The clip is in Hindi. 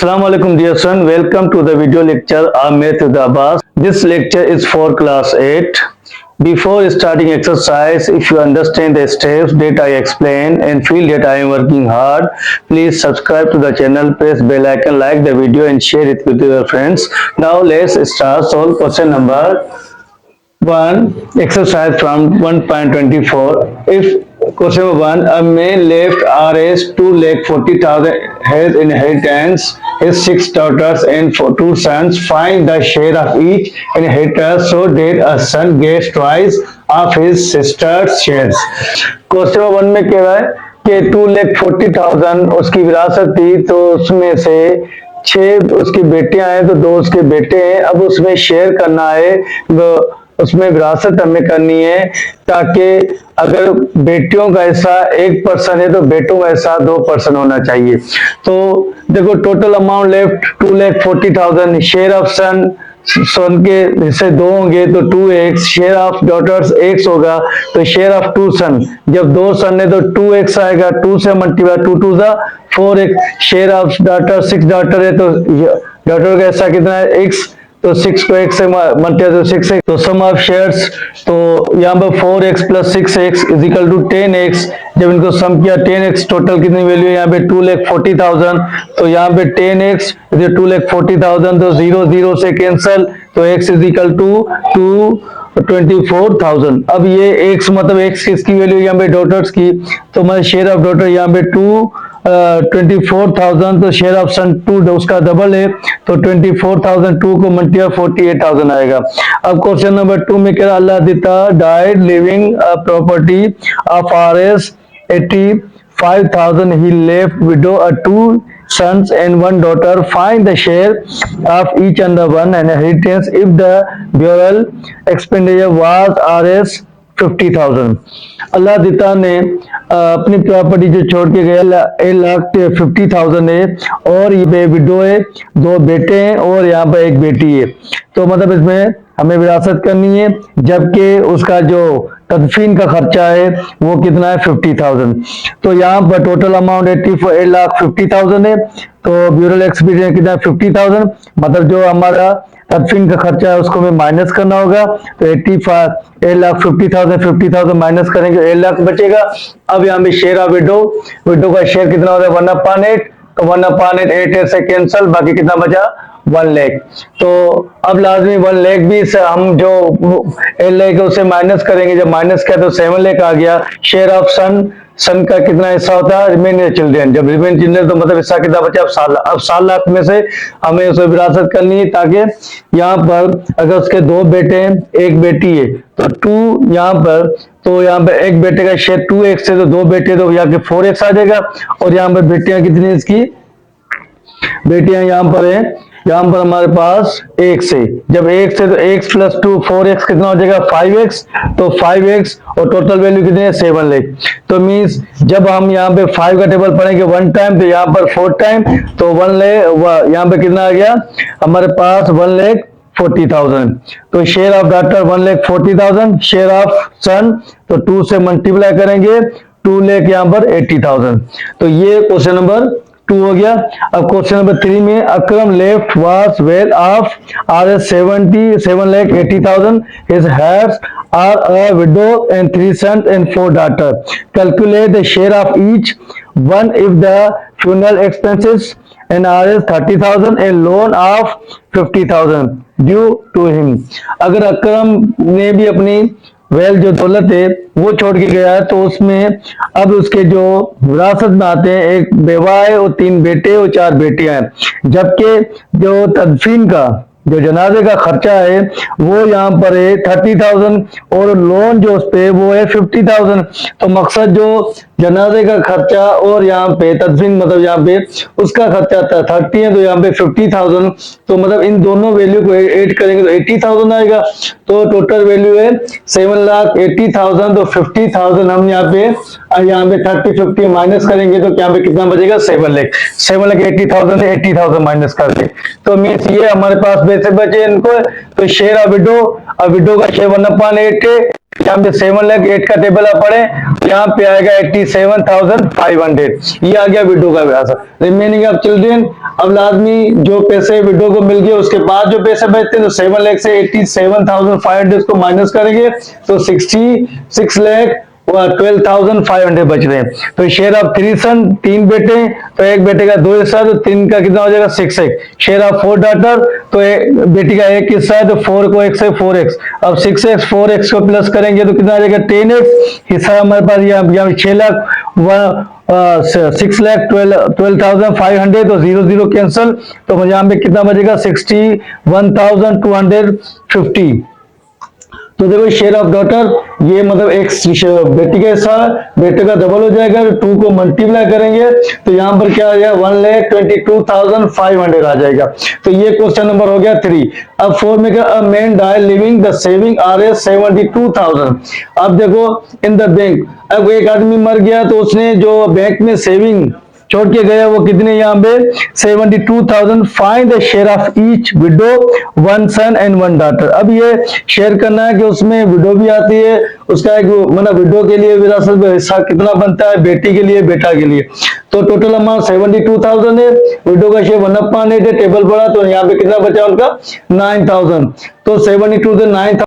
Assalamu alaikum dear student, welcome to the video lecture of Math with Abbas. This lecture is for class 8. Before starting exercise, if you understand the steps that I explain and feel that I am working hard, please subscribe to the channel, press bell icon, like the video and share it with your friends. Now let's start. Solve question number 1, exercise from 1.24. If question number 1, a man left Rs 2,40,000 has inheritance, his 6 daughters and 2 sons. Find the share of each inheritor so that a son gets twice of his sister's shares. Question number 1 में कह रहा है कि 2,40,000 उसकी विरासत थी, तो उसमें से 6 उसकी बेटियां हैं तो 2 उसके बेटे हैं। अब उसमें शेयर करना है, उसमें विरासत हमें करनी है, ताकि अगर बेटियों का हिस्सा 1% है तो बेटों का हिस्सा 2% होना चाहिए। तो देखो total amount left 2,40,000, share of son के हिस्से 2 होंगे तो 2x, share of daughters x होगा तो शेयर ऑफ 2 सन, जब 2 सन है तो 2x आएगा, 2 से मल्टीप्लाई 2 2 जा 4x, share of daughter 6 daughter है तो डॉटर का हिस्सा कितना है x, तो 6 को x से मल्टीप्लाई तो 6x, तो सम ऑफ शेयर्स, तो यहाँ पर 4x plus 6x is equal to 10x। जब इनको सम किया 10x टोटल कितनी वैल्यू है यहाँ पे 2,40,000, तो यहाँ पे 10x 2,40,000 तो 0 0 से कैंसल, तो x इज इक्वल टू 24,000। अब ये x मतलब x किसकी वैल्यू यहाँ पे डॉटर्स की, तो मतलब शेयर ऑफ डॉटर यहाँ पे 24,000, तो शेयर ऑफ सन 2 उसका डबल है तो 24,000 2 को मल्टीप्लाई 48,000 आएगा। अब क्वेश्चन नंबर 2 में कह रहा अल्लाह दिता died living property of Rs 85,000, he left widow 2 sons and 1 daughter. Find the share of each under one inheritance if the burial expenditure was Rs 50,000। अल्लाह दिता ने अपनी प्रॉपर्टी जो छोड़ के गया 1,50,000 है, और ये विडो है, 2 बेटे हैं और यहाँ पर 1 बेटी है। तो मतलब इसमें हमें विरासत करनी है, जबकि उसका जो तदफीन का खर्चा है वो कितना है 50,000। तो यहाँ पर टोटल अमाउंट 1,50,000 है, तो ब्यूरल एक्सपीडिएंट कितना 50,000, मतलब जो हमारा तदफीन का खर्चा है उसको हमें माइनस करना होगा, तो 1,50,000 माइनस करेंगे 1 लाख बचेगा। अब यहाँ पे शेयर ऑफ विडो का शेयर कितना होता है 1/8, तो 1/8 से कैंसल, बाकी कितना बचा 1 लाख। तो अब लाजमी 1 लाख भी हम जो 1 लाख है उसे माइनस करेंगे, जब माइनस किया तो 7 लाख आ गया। शेयर ऑफ सन का कितना हिस्सा होता है रिमेनिंग चिल्ड्रन, जब रिमेनिंग चिल्ड्रन तो मतलब हिस्सा कितना बचा अब 7 लाख में से हमें उसे विरासत करनी है, ताकि यहाँ पर अगर उसके 2 बेटे हैं 1 बेटी है तो 2 यहाँ पर, तो यहाँ पे 1 बेटे का शेयर 2x है तो 2 बेटे तो यहाँ के 4x आ जाएगा, और यहाँ पर बेटियां कितनी इसकी बेटियां यहाँ पर है, यहाँ पर हमारे पास 1 से, जब 1 से तो x प्लस 2 4x कितना हो जाएगा 5x, तो 5x और टोटल वैल्यू कितनी है 7 लाख। तो मीन्स जब हम यहाँ पे 5 का टेबल पढ़ेंगे 1 टाइम तो यहाँ पर 4 टाइम, तो 1 लाख यहाँ पे कितना आ गया हमारे पास 1,40,000। तो share of daughter 1,40,000, share of son तो 2 से मल्टीप्लाई करेंगे 2 लाख यहाँ पर 80,000। तो ये क्वेश्चन नंबर 2 हो गया। अब क्वेश्चन नंबर 3 में Akram left was well off Rs 77,80,000, his heirs are a widow and 3 sons and 4 daughters. Calculate the share of each one if the funeral expenses and Rs 30,000 and loan of 50,000 due to him। अगर अकरम ने भी अपनी वेल जो दौलत है वो छोड़ के गया है, तो उसमें अब उसके जो विरासत में आते हैं 1 बेवा है और 3 बेटे और 4 बेटियां हैं, जबकि जो तदफीन का जो जनाजे का खर्चा है वो यहाँ पर है 30,000 और लोन जो उस पे वो है 50,000। तो मकसद जो जनाजे का खर्चा और यहाँ पे तदफीन मतलब यहाँ पे उसका खर्चा था 30 है, तो यहाँ पे 50,000, तो मतलब इन दोनों वैल्यू को ऐड करेंगे तो 80,000 आएगा। तो टोटल वैल्यू है 7,80,000, तो 50,000 हम यहाँ पे 30 50 माइनस करेंगे तो यहाँ पे कितना बचेगा 7 लाख। 7,80,000 से 80,000 माइनस कर दे, तो मीन्स ये हमारे पास पैसे बचे इनको। तो शेयर ऑफ विडो का शेयर 1/8 है, यहाँ पे 7 लाख 8 का टेबल आप पढ़े, यहाँ पे आएगा 87,500, ये आ गया विडो का व्यास। रिमेनिंग ऑफ चिल्ड्रन अब लाजमी जो पैसे विडो को मिल गए उसके बाद जो पैसे बचते हैं तो 7 लाख से 87,500 को माइनस करेंगे तो 66 लाख 12,500 बच रहे हैं। तो शेयर ऑफ 3 सन, 3 बेटे, तो एक बेटे का 2 हिस्सा, तो 3 का कितना हो जाएगा 6x। शेयर ऑफ 4 डॉटर, तो एक बेटी का 1 हिस्सा है तो 4 को 1 से 4x। अब 6x 4x को प्लस करेंगे तो कितना आ जाएगा 10x। हिस्सा हमारे पास यहाँ 6 लाख 6,12,500, तो 0 0 कैंसल, तो यहाँ पे कितना बचेगा 61,250। तो देखो शेयर ऑफ डॉटर, ये मतलब एक बेटी का हिस्सा, बेटे का डबल हो जाएगा, 2 को मल्टीप्लाई करेंगे तो यहाँ पर क्या आ जाएगा 1,22,500 आ जाएगा। तो ये क्वेश्चन नंबर हो गया 3। अब 4 में क्या, a man die leaving the saving R S 72,000। अब देखो इन द बैंक, अब एक आदमी मर गया तो उसने जो बैंक में सेविंग छोड़ के गया वो कितने, यहाँ पे 72,000। Find the share of each widow, 1 son and 1 daughter. अब ये शेयर करना है कि उसमें विडो भी आती है, उसका एक मतलब विडो के लिए विरासत में हिस्सा कितना बनता है, बेटी के लिए बेटा के लिए। तो टोटल अमाउंट 72,000 है, विडो का शेयर 1/8 है, टेबल पड़ा तो यहाँ पे कितना बचा उनका 9,000। तो 72 से 9,000